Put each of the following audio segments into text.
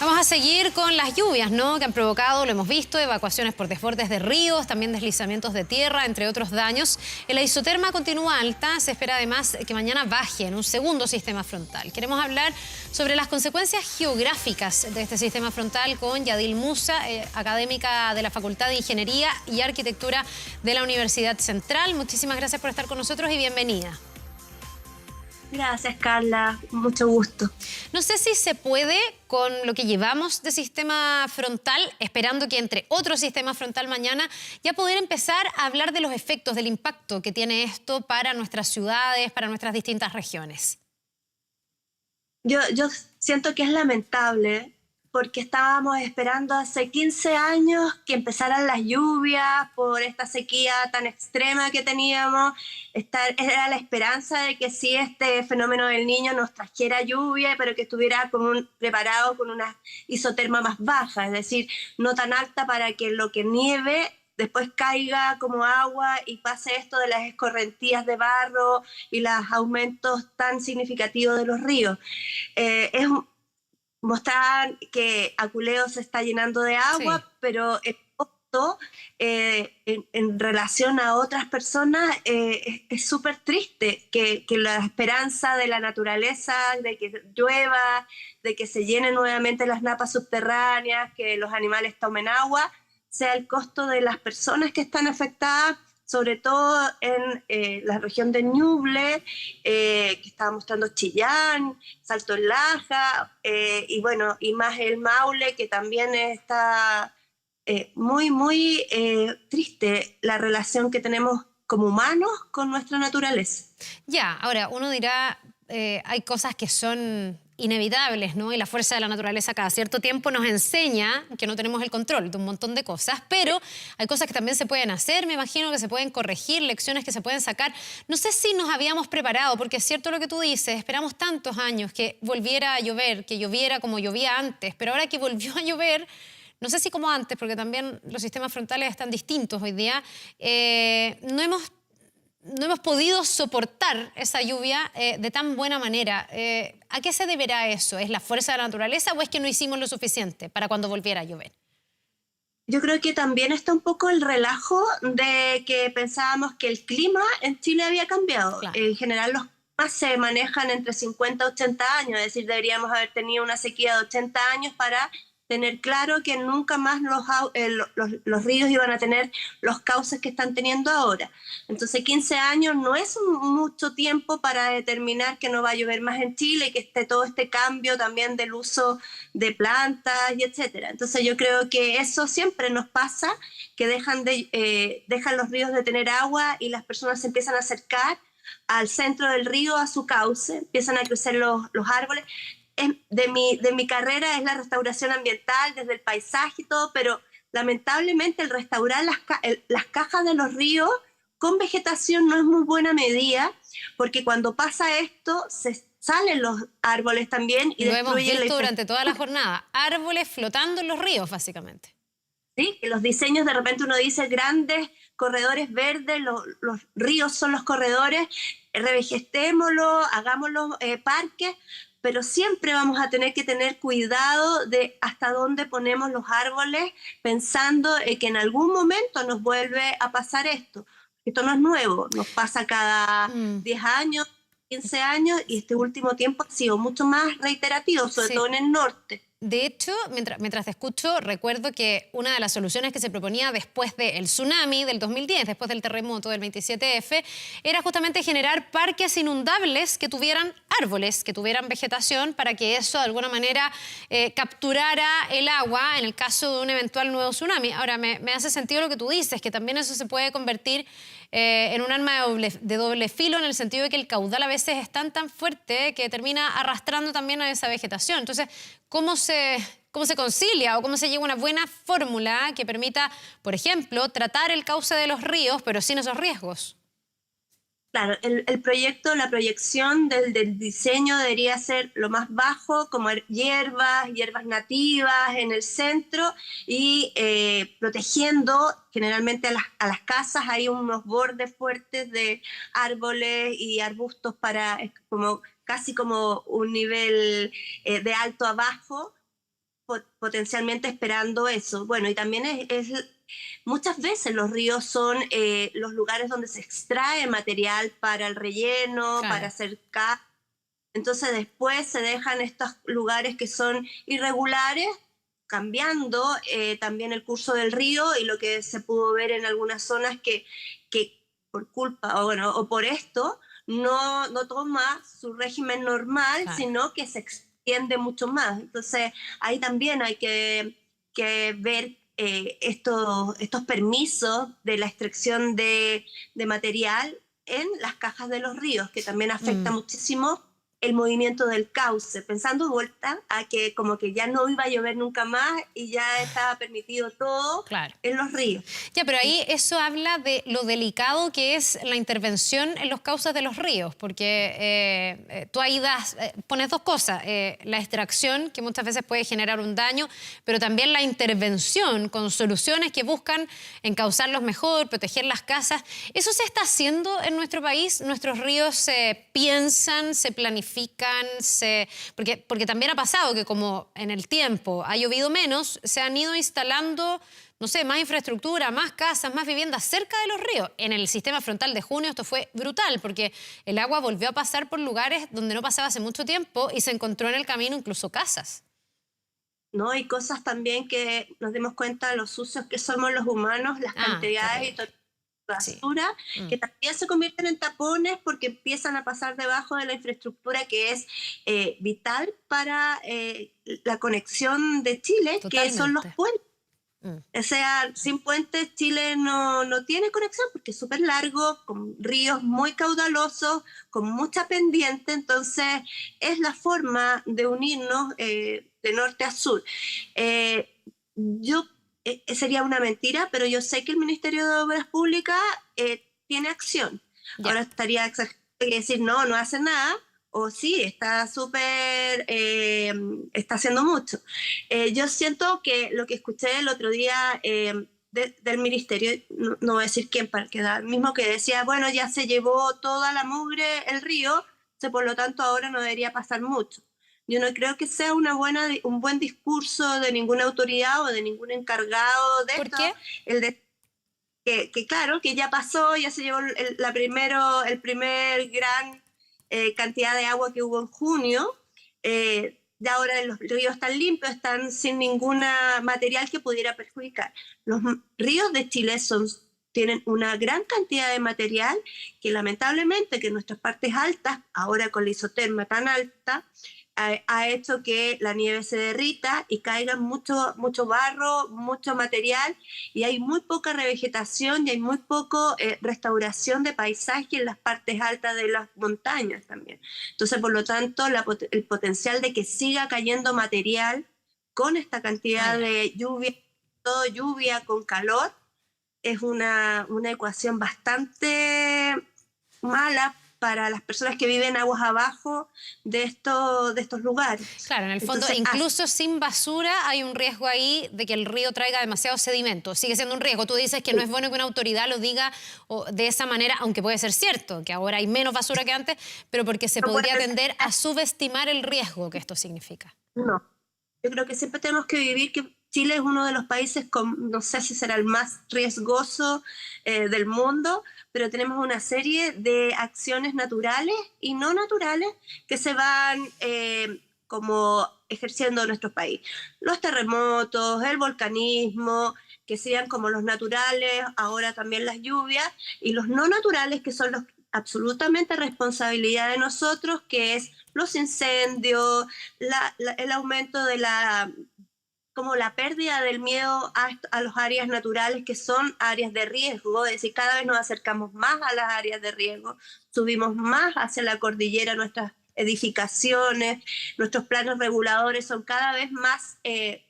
Vamos a seguir con las lluvias, ¿no?, que han provocado, lo hemos visto, evacuaciones por desbordes de ríos, también deslizamientos de tierra, entre otros daños. La isoterma continúa alta, se espera además que mañana baje en un segundo sistema frontal. Queremos hablar sobre las consecuencias geográficas de este sistema frontal con Yadil Musa, académica de la Facultad de Ingeniería y Arquitectura de la Universidad Central. Muchísimas gracias por estar con nosotros y bienvenida. Gracias, Carla. Mucho gusto. No sé si se puede, con lo que llevamos de sistema frontal, esperando que entre otro sistema frontal mañana, ya poder empezar a hablar de los efectos, del impacto que tiene esto para nuestras ciudades, para nuestras distintas regiones. Yo siento que es lamentable porque estábamos esperando hace 15 años que empezaran las lluvias por esta sequía tan extrema que teníamos. Era la esperanza de que sí, este fenómeno del Niño nos trajera lluvia, pero que estuviera preparado con una isoterma más baja, es decir, no tan alta para que lo que nieve después caiga como agua y pase esto de las escorrentías de barro y los aumentos tan significativos de los ríos. Mostrar que Aculeo se está llenando de agua, sí, pero el costo en relación a otras personas es súper triste, que la esperanza de la naturaleza, de que llueva, de que se llenen nuevamente las napas subterráneas, que los animales tomen agua, sea el costo de las personas que están afectadas, sobre todo en la región de Ñuble, que estaba mostrando Chillán, Salto en Laja, y bueno, y más el Maule, que también está muy triste la relación que tenemos como humanos con nuestra naturaleza. Ya, ahora uno dirá, hay cosas que son inevitables, ¿no? Y la fuerza de la naturaleza cada cierto tiempo nos enseña que no tenemos el control de un montón de cosas, pero hay cosas que también se pueden hacer, me imagino que se pueden corregir, lecciones que se pueden sacar. No sé si nos habíamos preparado, porque es cierto lo que tú dices, esperamos tantos años que volviera a llover, que lloviera como llovía antes, pero ahora que volvió a llover, no sé si como antes, porque también los sistemas frontales están distintos hoy día, no hemos podido soportar esa lluvia de tan buena manera. ¿A qué se deberá eso? ¿Es la fuerza de la naturaleza o es que no hicimos lo suficiente para cuando volviera a llover? Yo creo que también está un poco el relajo de que pensábamos que el clima en Chile había cambiado. Claro. En general los climas se manejan entre 50 y 80 años, es decir, deberíamos haber tenido una sequía de 80 años para tener claro que nunca más los ríos iban a tener los cauces que están teniendo ahora. Entonces 15 años no es mucho tiempo para determinar que no va a llover más en Chile y que esté todo este cambio también del uso de plantas y etcétera. Entonces yo creo que eso siempre nos pasa, que dejan los ríos de tener agua y las personas se empiezan a acercar al centro del río, a su cauce, empiezan a crecer los árboles. De mi carrera es la restauración ambiental, desde el paisaje y todo, pero lamentablemente el restaurar las cajas de los ríos con vegetación no es muy buena medida, porque cuando pasa esto se salen los árboles también y lo hemos visto durante toda la jornada, árboles flotando en los ríos básicamente. Sí, que los diseños de repente uno dice grandes corredores verdes, los ríos son los corredores, revegetémoslo, hagámoslo parques, pero siempre vamos a tener que tener cuidado de hasta dónde ponemos los árboles, pensando que en algún momento nos vuelve a pasar esto. Esto no es nuevo, nos pasa cada 10 años, 15 años, y este último tiempo ha sido mucho más reiterativo, sobre todo en el norte. De hecho, mientras te escucho, recuerdo que una de las soluciones que se proponía después del tsunami del 2010, después del terremoto del 27F, era justamente generar parques inundables que tuvieran árboles, que tuvieran vegetación, para que eso de alguna manera capturara el agua en el caso de un eventual nuevo tsunami. Ahora, me hace sentido lo que tú dices, que también eso se puede convertir en un arma de doble filo, en el sentido de que el caudal a veces es tan fuerte que termina arrastrando también a esa vegetación. Entonces, ¿cómo se concilia o cómo se llega a una buena fórmula que permita, por ejemplo, tratar el cauce de los ríos, pero sin esos riesgos? Claro, el proyecto, la proyección del diseño debería ser lo más bajo, como hierbas nativas en el centro y protegiendo generalmente a las casas. Hay unos bordes fuertes de árboles y arbustos casi como un nivel de alto a bajo, potencialmente esperando eso. Bueno, y también muchas veces los ríos son los lugares donde se extrae material para el relleno, Claro. para hacer entonces después se dejan estos lugares que son irregulares, cambiando también el curso del río, y lo que se pudo ver en algunas zonas que por culpa o por esto no toma su régimen normal, Claro. sino que se extiende mucho más. Entonces ahí también hay que ver estos permisos de la extracción de material en las cajas de los ríos, que también afecta muchísimo el movimiento del cauce, pensando vuelta a que como que ya no iba a llover nunca más y ya estaba permitido todo Claro. en los ríos. Ya, pero ahí eso habla de lo delicado que es la intervención en los cauces de los ríos, porque tú ahí pones dos cosas, la extracción, que muchas veces puede generar un daño, pero también la intervención con soluciones que buscan encauzarlos mejor, proteger las casas. ¿Eso se está haciendo en nuestro país? ¿Nuestros ríos se piensan, se planifican? Porque también ha pasado que como en el tiempo ha llovido menos, se han ido instalando, no sé, más infraestructura, más casas, más viviendas cerca de los ríos. En el sistema frontal de Junio esto fue brutal porque el agua volvió a pasar por lugares donde no pasaba hace mucho tiempo y se encontró en el camino incluso casas. ¿No? Hay cosas también que nos demos cuenta de los sucios que somos los humanos, las cantidades y basura, que también se convierten en tapones porque empiezan a pasar debajo de la infraestructura que es vital para la conexión de Chile, que son los puentes. O sea, sin puentes Chile no tiene conexión porque es súper largo, con ríos muy caudalosos, con mucha pendiente, entonces es la forma de unirnos de norte a sur. Sería una mentira, pero yo sé que el Ministerio de Obras Públicas tiene acción. Yeah. Ahora estaría exagerado decir no hace nada, o sí, está súper, está haciendo mucho. Yo siento que lo que escuché el otro día del ministerio, no voy a decir quién para quedar, mismo que decía, bueno, ya se llevó toda la mugre el río, por lo tanto ahora no debería pasar mucho. Yo no creo que sea un buen discurso de ninguna autoridad o de ningún encargado de esto. ¿Por qué? Que claro, que ya pasó, ya se llevó el primer gran cantidad de agua que hubo en junio. Ya ahora los ríos están limpios, están sin ningún material que pudiera perjudicar. Los ríos de Chile tienen una gran cantidad de material que lamentablemente que en nuestras partes altas, ahora con la isoterma tan alta, ha hecho que la nieve se derrita y caiga mucho barro, mucho material, y hay muy poca revegetación y hay muy poco restauración de paisaje en las partes altas de las montañas también. Entonces, por lo tanto, el potencial de que siga cayendo material con esta cantidad de lluvia, todo lluvia con calor, es una ecuación bastante mala para las personas que viven aguas abajo de estos lugares. Claro, en el fondo, entonces, incluso sin basura hay un riesgo ahí de que el río traiga demasiado sedimento. Sigue siendo un riesgo. Tú dices que no es bueno que una autoridad lo diga de esa manera, aunque puede ser cierto, que ahora hay menos basura que antes, pero porque se podría tender a subestimar el riesgo que esto significa. No, yo creo que siempre tenemos que vivir que Chile es uno de los países con, no sé si será el más riesgoso del mundo, pero tenemos una serie de acciones naturales y no naturales que se van como ejerciendo en nuestro país. Los terremotos, el volcanismo, que serían como los naturales, ahora también las lluvias, y los no naturales, que son los absolutamente responsabilidad de nosotros, que es los incendios, el aumento de como la pérdida del miedo a las áreas naturales, que son áreas de riesgo. Es decir, cada vez nos acercamos más a las áreas de riesgo, subimos más hacia la cordillera, nuestras edificaciones, nuestros planos reguladores son cada vez más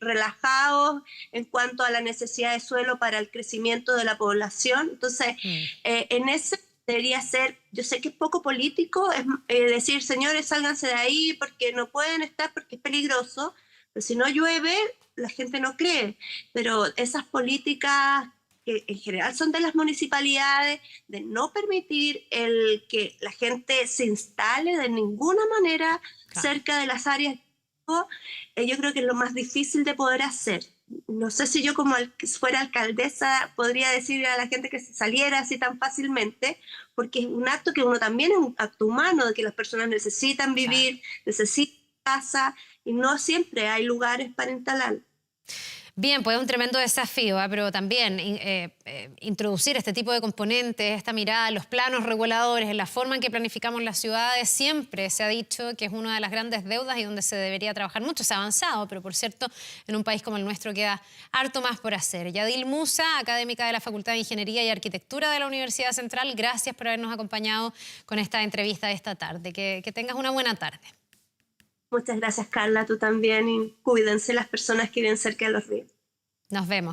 relajados en cuanto a la necesidad de suelo para el crecimiento de la población. Entonces, en ese debería ser, yo sé que es poco político, es decir, señores, sálganse de ahí porque no pueden estar, porque es peligroso, pero si no llueve, la gente no cree. Pero esas políticas que en general son de las municipalidades, de no permitir que la gente se instale de ninguna manera cerca de las áreas yo creo que es lo más difícil de poder hacer. No sé si yo como fuera alcaldesa podría decirle a la gente que se saliera así tan fácilmente, porque es un acto que uno también es un acto humano, de que las personas necesitan vivir, necesitan casa, y no siempre hay lugares para instalar. Bien, pues es un tremendo desafío, pero también introducir este tipo de componentes, esta mirada, los planos reguladores, en la forma en que planificamos las ciudades, siempre se ha dicho que es una de las grandes deudas y donde se debería trabajar mucho. Se ha avanzado, pero por cierto, en un país como el nuestro queda harto más por hacer. Yadil Musa, académica de la Facultad de Ingeniería y Arquitectura de la Universidad Central, gracias por habernos acompañado con esta entrevista de esta tarde. Que tengas una buena tarde. Muchas gracias, Carla, tú también, y cuídense las personas que viven cerca de los ríos. Nos vemos.